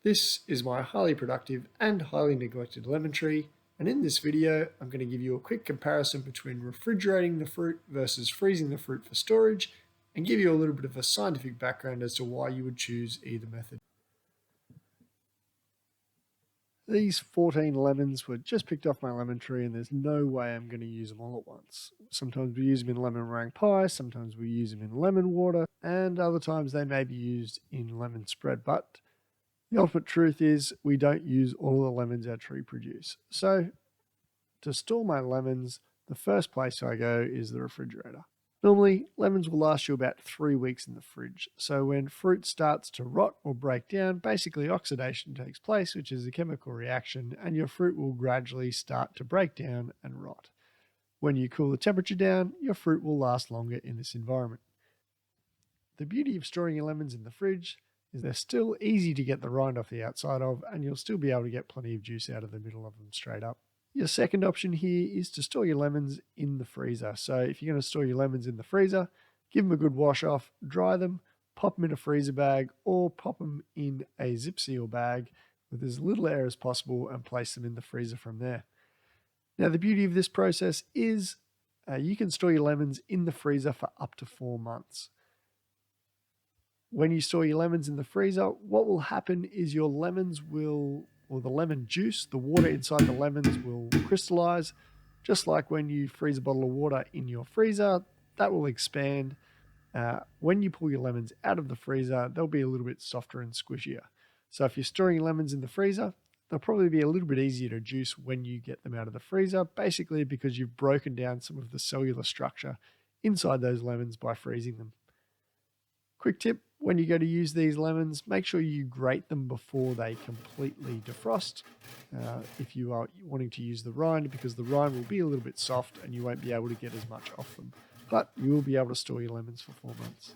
This is my highly productive and highly neglected lemon tree, and in this video I'm going to give you a quick comparison between refrigerating the fruit versus freezing the fruit for storage, and give you a little bit of a scientific background as to why you would choose either method. These 14 lemons were just picked off my lemon tree, and there's no way I'm going to use them all at once. Sometimes we use them in lemon meringue pie, sometimes we use them in lemon water, and other times they may be used in lemon spread, but the ultimate truth is we don't use all the lemons our tree produce. So to store my lemons, the first place I go is the refrigerator. Normally, lemons will last you about 3 weeks in the fridge. So when fruit starts to rot or break down, basically oxidation takes place, which is a chemical reaction, and your fruit will gradually start to break down and rot. When you cool the temperature down, your fruit will last longer in this environment. The beauty of storing your lemons in the fridge is they're still easy to get the rind off the outside of, and you'll still be able to get plenty of juice out of the middle of them straight up. Your second option here is to store your lemons in the freezer. So if you're going to store your lemons in the freezer, give them a good wash off, dry them, pop them in a freezer bag, or pop them in a zip seal bag with as little air as possible and place them in the freezer from there. Now the beauty of this process is you can store your lemons in the freezer for up to 4 months. When you store your lemons in the freezer, what will happen is your lemons will, or the lemon juice, the water inside the lemons will crystallize. Just like when you freeze a bottle of water in your freezer, that will expand. When you pull your lemons out of the freezer, they'll be a little bit softer and squishier. So if you're storing lemons in the freezer, they'll probably be a little bit easier to juice when you get them out of the freezer, basically because you've broken down some of the cellular structure inside those lemons by freezing them. Quick tip, when you go to use these lemons, make sure you grate them before they completely defrost if you are wanting to use the rind, because the rind will be a little bit soft and you won't be able to get as much off them. But you will be able to store your lemons for 4 months.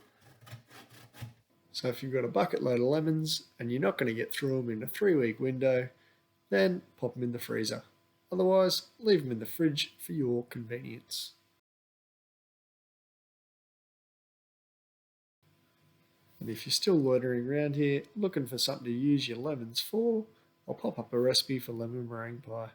So if you've got a bucket load of lemons and you're not going to get through them in a 3-week window, then pop them in the freezer. Otherwise, leave them in the fridge for your convenience. And if you're still loitering around here looking for something to use your lemons for, I'll pop up a recipe for lemon meringue pie.